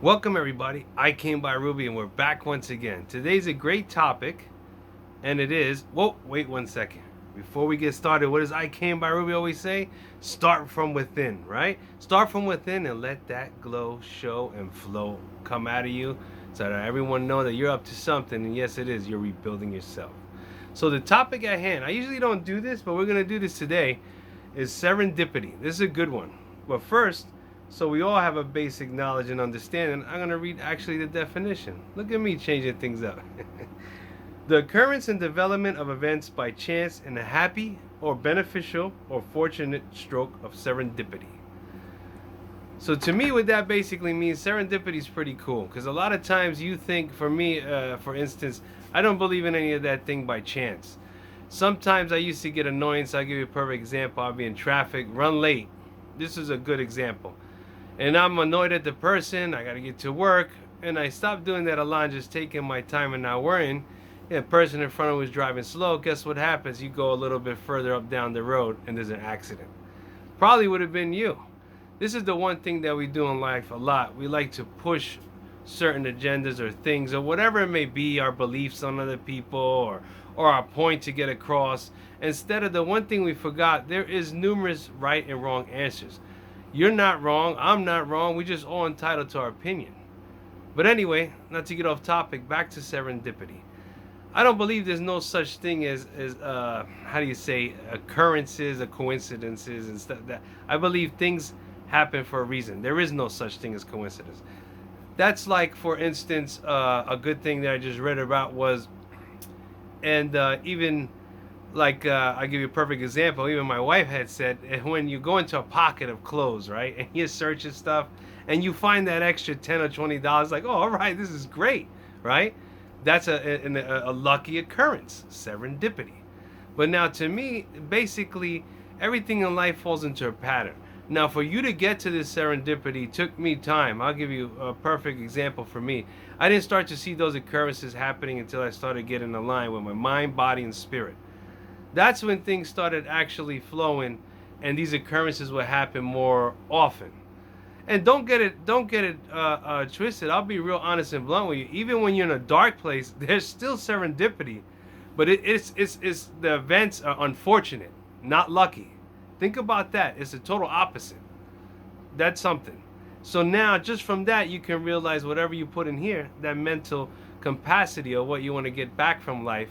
Welcome everybody. I came by Rubey and we're back once again. Today's a great topic, and it is. Whoa, wait 1 second. Before we get started, what does I came by Rubey always say? Start from within, right? Start from within and let that glow, show, and flow come out of you, so that everyone know that you're up to something. And yes, it is. You're rebuilding yourself. So the topic at hand. I usually don't do this, but we're gonna do this today. Is serendipity. This is a good one. But first, so we all have a basic knowledge and understanding, I'm going to read actually the definition. Look at me changing things up. The occurrence and development of events by chance in a happy or beneficial or fortunate stroke of serendipity. So to me, what that basically means, serendipity is pretty cool. Because a lot of times you think, for me, for instance, I don't believe in any of that thing by chance. Sometimes I used to get annoying, so I'll give you a perfect example. I'll be in traffic, run late. This is a good example. And I'm annoyed at the person, I gotta get to work, and I stopped doing that a lot and just taking my time and not worrying. The person in front of me was driving slow. Guess what happens? You go a little bit further up down the road and there's an accident. Probably would have been you. This is the one thing that we do in life a lot. We like to push certain agendas or things or whatever it may be, our beliefs on other people or our point to get across. Instead of the one thing we forgot, there is numerous right and wrong answers. You're not wrong, I'm not wrong, we're just all entitled to our opinion. But anyway, not to get off topic, back to serendipity. I don't believe there's no such thing as how do you say, occurrences or coincidences and stuff. That I believe things happen for a reason. There is no such thing as coincidence. That's like, for instance, a good thing that I just read about was, and even like I'll give you a perfect example. Even my wife had said, when you go into a pocket of clothes, right, and you search and stuff, and you find that extra $10 or $20, like, oh, all right, this is great, right? That's a lucky occurrence, serendipity. But now, to me, basically, everything in life falls into a pattern. Now, for you to get to this serendipity took me time. I'll give you a perfect example for me. I didn't start to see those occurrences happening until I started getting aligned with my mind, body, and spirit. That's when things started actually flowing, and these occurrences would happen more often. And don't get it twisted. I'll be real honest and blunt with you. Even when you're in a dark place, there's still serendipity, but it's the events are unfortunate, not lucky. Think about that. It's the total opposite. That's something. So now, just from that, you can realize whatever you put in here, that mental capacity of what you want to get back from life.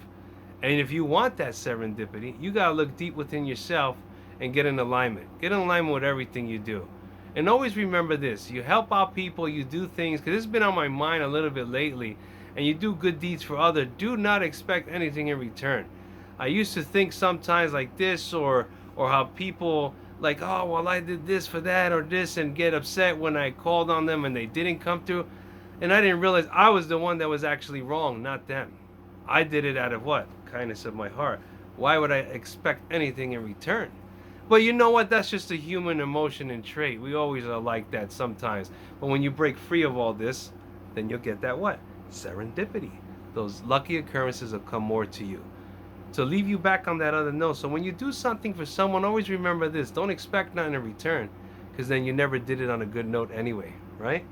And if you want that serendipity, you got to look deep within yourself and get in alignment. Get in alignment with everything you do. And always remember this. You help out people, you do things, because it's been on my mind a little bit lately, and you do good deeds for others. Do not expect anything in return. I used to think sometimes like this, or how people like, oh, well, I did this for that or this, and get upset when I called on them and they didn't come through. And I didn't realize I was the one that was actually wrong, not them. I did it out of what? Kindness of my heart. Why would I expect anything in return? But you know what? That's just a human emotion and trait. We always are like that sometimes. But when you break free of all this, then you'll get that what? Serendipity. Those lucky occurrences will come more to you. To leave you back on that other note. So when you do something for someone, always remember this. Don't expect nothing in return, because then you never did it on a good note anyway, right?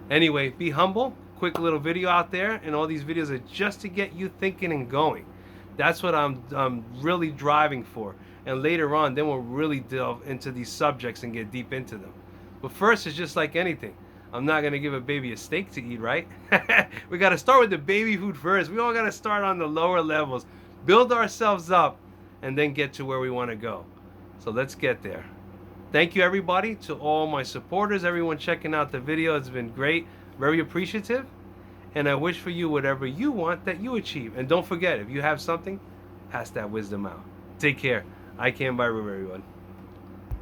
Anyway, be humble. Quick little video out there, and all these videos are just to get you thinking and going. That's what I'm really driving for. And later on, then we'll really delve into these subjects and get deep into them. But first, it's just like anything. I'm not going to give a baby a steak to eat, right? We got to start with the baby food first. We all got to start on the lower levels, build ourselves up, and then get to where we want to go. So let's get there. Thank you, everybody, to all my supporters, everyone checking out the video. It's been great. Very appreciative. And I wish for you whatever you want that you achieve. And don't forget, if you have something, pass that wisdom out. Take care. I came by Rubey, everyone.